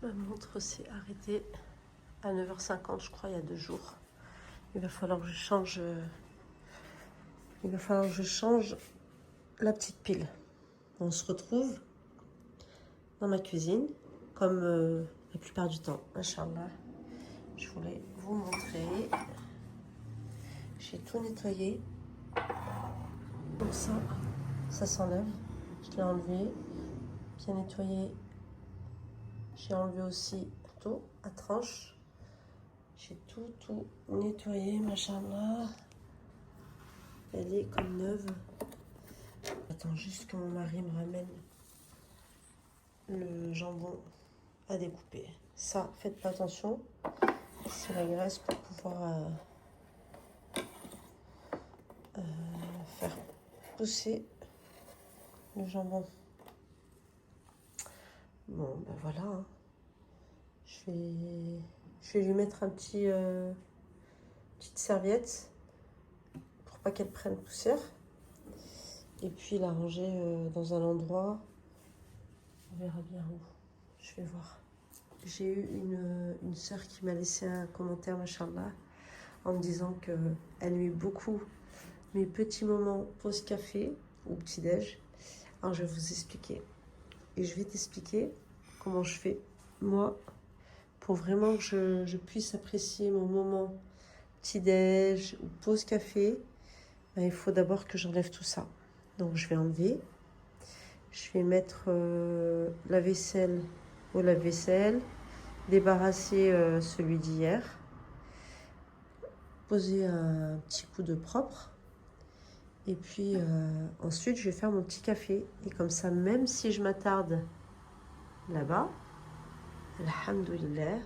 Ma montre s'est arrêtée à 9h50, je crois, il y a 2 jours. Il va falloir que je change, la petite pile. On se retrouve dans ma cuisine, comme la plupart du temps. Inch'Allah, je voulais vous montrer. J'ai tout nettoyé. Donc ça s'enlève. Je l'ai enlevé, bien nettoyé. J'ai enlevé aussi tout à tranche. J'ai tout nettoyé, machallah. Elle est comme neuve. J'attends juste que mon mari me ramène le jambon à découper. Ça, faites pas attention. C'est la graisse pour pouvoir faire pousser le jambon. Bon, ben voilà. Hein. Je vais lui mettre un petite serviette pour pas qu'elle prenne poussière. Et puis la ranger dans un endroit. On verra bien où. Je vais voir. J'ai eu une sœur qui m'a laissé un commentaire, machallah, en me disant qu'elle aimait beaucoup mes petits moments pause-café ou petit-déj. Alors je vais vous expliquer. Et je vais t'expliquer comment je fais, moi, pour vraiment que je puisse apprécier mon moment petit-déj ou pause-café. Ben, il faut d'abord que j'enlève tout ça. Donc je vais enlever. Je vais mettre la vaisselle au lave-vaisselle, débarrasser celui d'hier, poser un petit coup de propre. Et puis ensuite, je vais faire mon petit café. Et comme ça, même si je m'attarde là-bas, alhamdoulilah,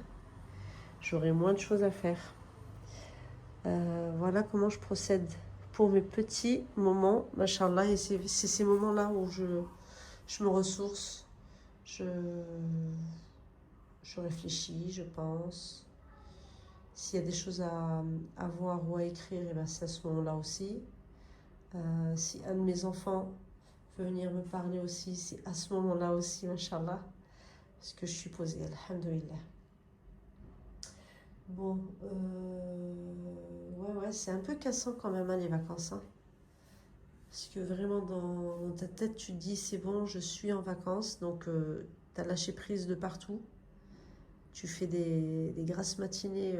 j'aurai moins de choses à faire. Voilà comment je procède pour mes petits moments, machallah. Et c'est ces moments-là où je me ressource, je réfléchis, je pense. S'il y a des choses à voir ou à écrire, et ben c'est à ce moment-là aussi. Si un de mes enfants veut venir me parler aussi, c'est à ce moment-là aussi, machallah, parce que je suis posée, alhamdoulilah. Bon, ouais, c'est un peu cassant quand même, hein, les vacances. Hein. Parce que vraiment, dans ta tête, tu te dis, c'est bon, je suis en vacances, donc tu as lâché prise de partout. Tu fais des grasses matinées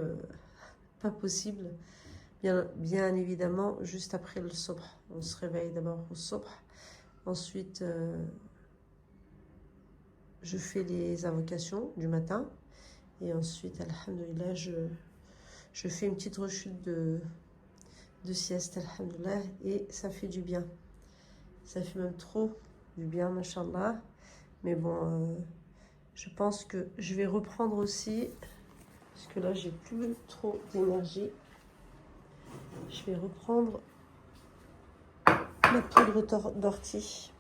pas possibles. Bien évidemment, juste après le sobh. On se réveille d'abord au sobh. Ensuite, je fais les invocations du matin. Et ensuite, alhamdoulilah, je fais une petite rechute de sieste, alhamdoulilah. Et ça fait du bien. Ça fait même trop du bien, machallah. Mais bon, je pense que je vais reprendre aussi. Parce que là, j'ai plus trop d'énergie. Je vais reprendre la poudre d'ortie.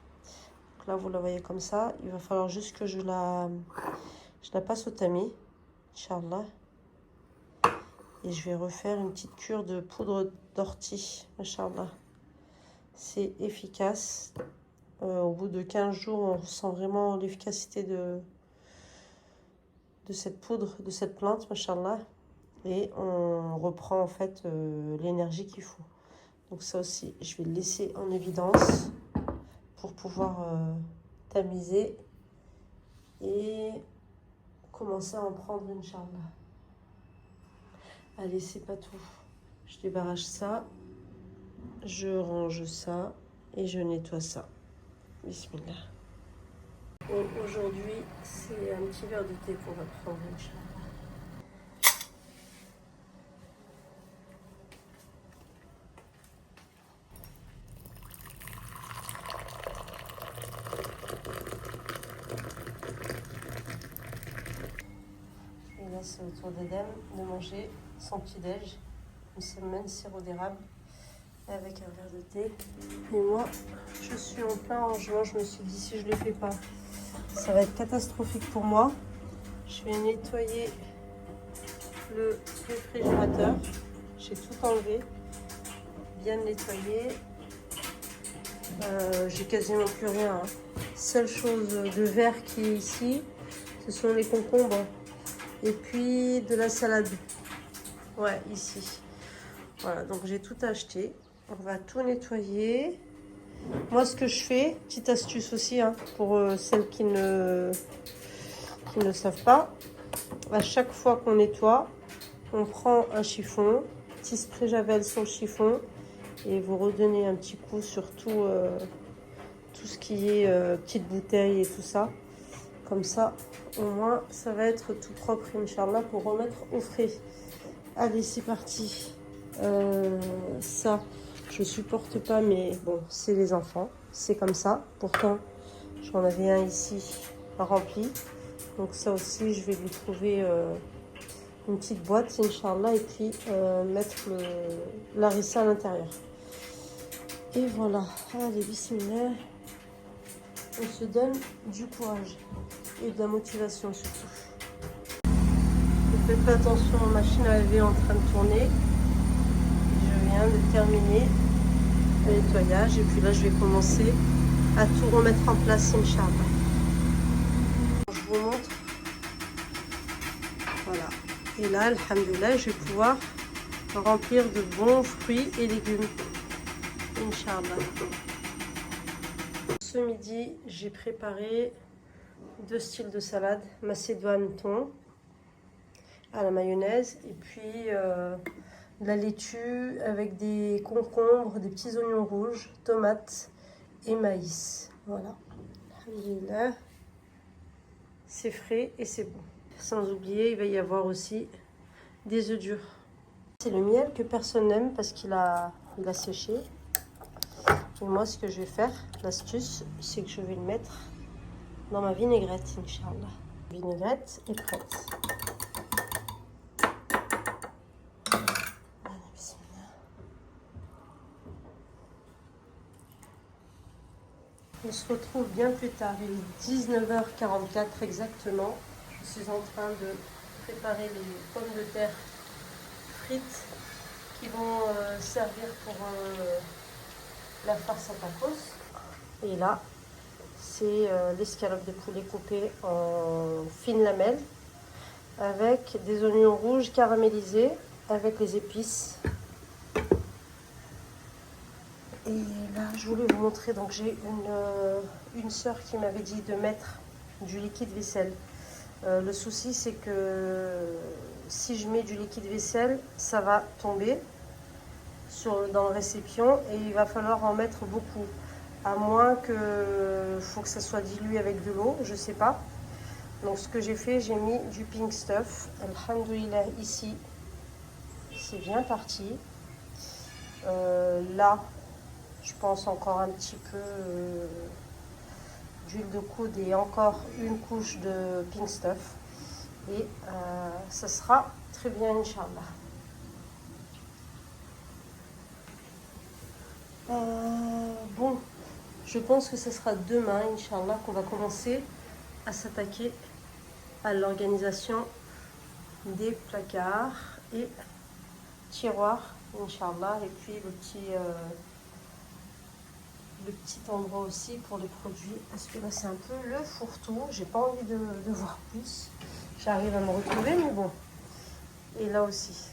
Donc là, vous la voyez comme ça. Il va falloir juste que je la passe au tamis, Inch'Allah. Et je vais refaire une petite cure de poudre d'ortie, Inch'Allah. C'est efficace. Au bout de 15 jours, on ressent vraiment l'efficacité de cette poudre, de cette plante, Inch'Allah. Et on reprend en fait l'énergie qu'il faut. Donc ça aussi, je vais le laisser en évidence pour pouvoir tamiser et commencer à en prendre, Inch'Allah. Allez, c'est pas tout. Je débarrasse ça, je range ça et je nettoie ça. Bismillah. Aujourd'hui, c'est un petit verre de thé qu'on va prendre, Inch'Allah. Et là, c'est au tour d'Edem de manger son petit-déj, une semaine sirop d'érable avec un verre de thé. Et moi, je suis en plein rangement. Je me suis dit, si je ne le fais pas, ça va être catastrophique pour moi. Je vais nettoyer le réfrigérateur. J'ai tout enlevé, bien nettoyé. J'ai quasiment plus rien. Hein. Seule chose de vert qui est ici, Ce sont les concombres. Et puis de la salade. Ouais, ici. Voilà, donc j'ai tout acheté. On va tout nettoyer. Moi, ce que je fais, petite astuce aussi, hein, pour celles qui ne savent pas. À chaque fois qu'on nettoie, on prend un chiffon, petit spray Javel sur le chiffon et vous redonnez un petit coup sur tout ce qui est petite bouteille et tout ça. Comme ça, au moins, ça va être tout propre, Inch'Allah, pour remettre au frais. Allez, c'est parti. Ça, je supporte pas, mais bon, c'est les enfants. C'est comme ça. Pourtant, j'en avais un ici rempli. Donc ça aussi, je vais lui trouver une petite boîte, Inch'Allah, et puis mettre l'harissa à l'intérieur. Et voilà. Allez, bismillah. On se donne du courage et de la motivation surtout. Faites attention, la machine à laver est en train de tourner. Je viens de terminer le nettoyage et puis là je vais commencer à tout remettre en place, Inch'Allah. Je vous montre. Voilà. Et là, alhamdoulilah, je vais pouvoir remplir de bons fruits et légumes. Inch'Allah. Ce midi, j'ai préparé 2 styles de salade, macédoine thon à la mayonnaise et puis de la laitue avec des concombres, des petits oignons rouges, tomates et maïs. Voilà. Alhamdoulilah. C'est frais et c'est bon. Sans oublier, il va y avoir aussi des œufs durs. C'est le miel que personne n'aime parce qu'il a séché. Et moi, ce que je vais faire, l'astuce, c'est que je vais le mettre dans ma vinaigrette, Inch'Allah. La vinaigrette est prête. On se retrouve bien plus tard, il est 19h44 exactement. Je suis en train de préparer les pommes de terre frites qui vont servir pour la farce à tacos. Et là, c'est l'escalope de poulet coupée en fines lamelles avec des oignons rouges caramélisés avec les épices. Et là, je voulais vous montrer, donc j'ai une sœur qui m'avait dit de mettre du liquide vaisselle. Le souci, c'est que si je mets du liquide vaisselle, ça va tomber dans le récipient et il va falloir en mettre beaucoup. À moins que faut que ça soit dilué avec de l'eau, je sais pas. Donc ce que j'ai fait, j'ai mis du pink stuff. Alhamdoulilah, ici, c'est bien parti. Là, je pense encore un petit peu d'huile de coude et encore une couche de pink stuff. Et ça sera très bien, Inch'Allah. Bon, je pense que ce sera demain, Inch'Allah, qu'on va commencer à s'attaquer à l'organisation des placards et tiroirs, Inch'Allah, et puis le petit endroit aussi pour les produits, parce que là c'est un peu le fourre-tout, j'ai pas envie de voir plus, j'arrive à me retrouver, mais bon. Et là aussi,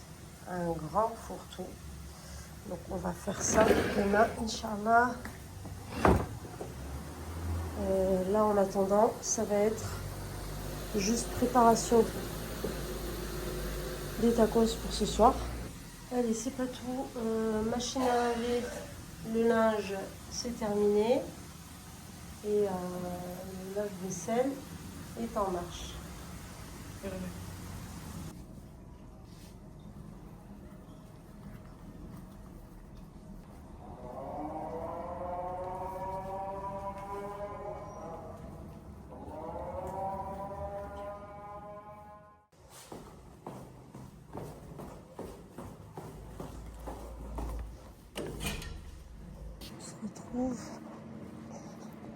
un grand fourre-tout, donc on va faire ça demain, Inch'Allah. Là en attendant, ça va être juste préparation des tacos pour ce soir. Allez, c'est pas tout, machine à laver, le linge c'est terminé et le lave-vaisselle est en marche.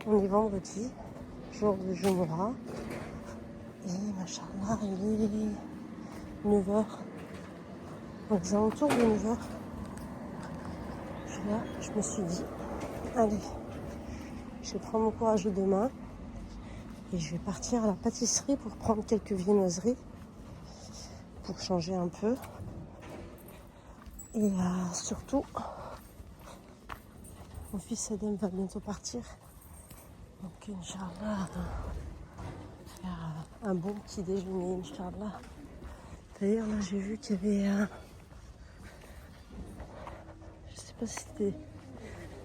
On est vendredi, jour de Jumu'ah, et machallah, il est 9h, donc aux alentours de 9h. Là, je me suis dit, allez, je vais prendre mon courage de demain Et je vais partir à la pâtisserie pour prendre quelques viennoiseries. Pour changer un peu. Et surtout, mon fils Adam va bientôt partir. Donc, Inch'Allah, faire un bon petit déjeuner, Inch'Allah. D'ailleurs, là, j'ai vu qu'il y avait je sais pas si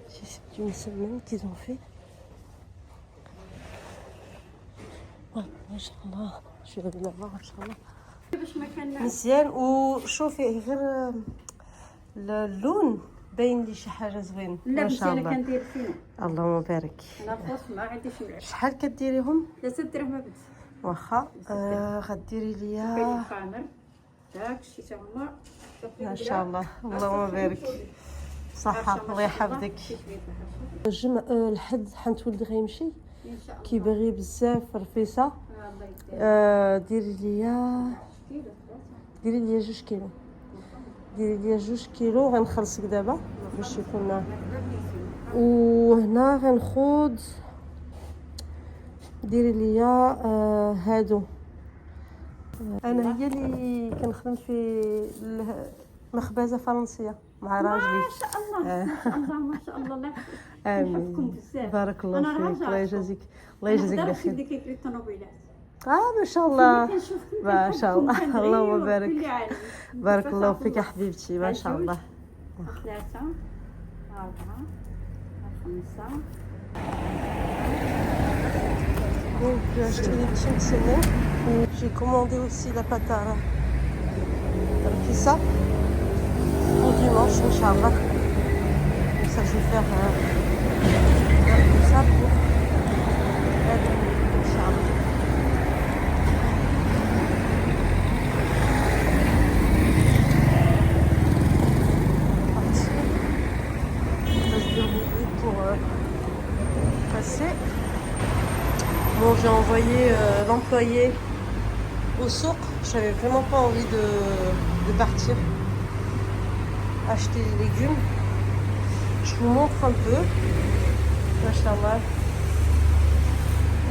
c'est une semaine qu'ils ont fait. Ouais, Inch'Allah. Je vais aller la voir, Inch'Allah. مزيان وشوفي غير اللون باين لي شي حاجه زوين ما شاء الله. انا كندير فيهم. اللهم بارك. انا فوس ما عنديش ملعب. شحال كديريهم؟ 3 درهم بس. واخا غديري ليا الخمر داك الشيء تا هما ما شاء الله. اللهم بارك. صحه الله يحفظك. الحد حنت ولدي غيمشي ان شاء الله كيبغي بزاف رفيصه. ديري ليا 2 كيلو. ديري ليا 2 كيلو غنخلصك دابا باش يكون. وهنا غنخوض ديري ليا هادو. انا هي اللي كنخدم في مخبزه فرنسيه مع راجلي. ما شاء الله ما شاء الله ما شاء الله. الله يحفظكم بزاف. بارك الله فيك. الله يجازيك الله يجازيك بخير. اللي كيكري الطوموبيلات. ما شاء الله ما شاء الله. اللهم بارك. بارك الله فيك يا حبيبتي ما شاء الله. 3 4 5. Donc j'ai acheté des petits semoux. J'ai commandé aussi la pâte à pizza pour dimanche, Inch'Allah. Donc ça je vais faire ça pour Inch'Allah. Pour passer. Bon, j'ai envoyé l'employé au souk. J'avais vraiment pas envie de partir acheter des légumes. Je vous montre un peu. Machallah.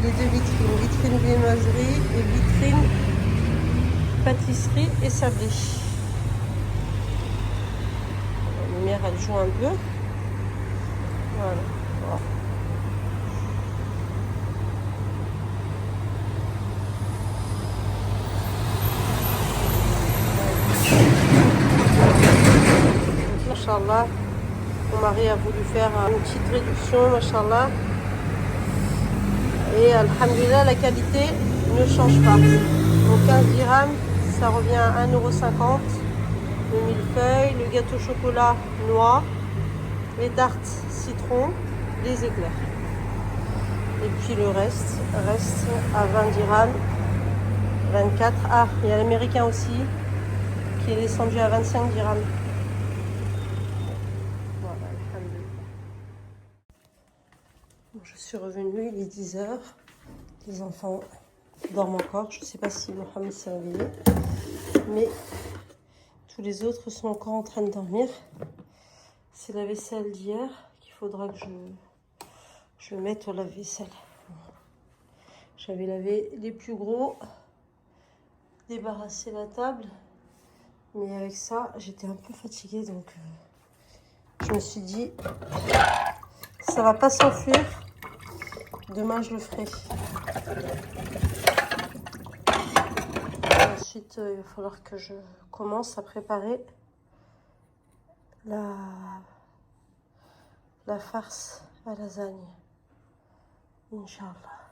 Les 2 vitrines. Vitrine viennoiserie et vitrine pâtisserie et sablé. La lumière elle joue un peu. Voilà. Voilà. Machallah, mon mari a voulu faire une petite réduction, machallah. Et alhamdulillah, la qualité ne change pas. Donc 15 dirhams, ça revient à 1,50 €. Le millefeuille, le gâteau chocolat noix, les tartes citron, les éclairs. Et puis le reste à 20 dirhams, 24. Ah, il y a l'américain aussi qui est descendu à 25 dirhams. Voilà, alhamdulillah. Bon, je suis revenue, il est 10 h. Les enfants dorment encore. Je ne sais pas si Mohamed s'est réveillé, mais tous les autres sont encore en train de dormir. C'est la vaisselle d'hier qu'il faudra que je mette au lave-vaisselle. J'avais lavé les plus gros, débarrassé la table, mais avec ça, j'étais un peu fatiguée, donc je me suis dit, ça va pas s'enfuir. Demain, je le ferai. Ensuite, il va falloir que je commence à préparer la farce à lasagne. Inch'Allah.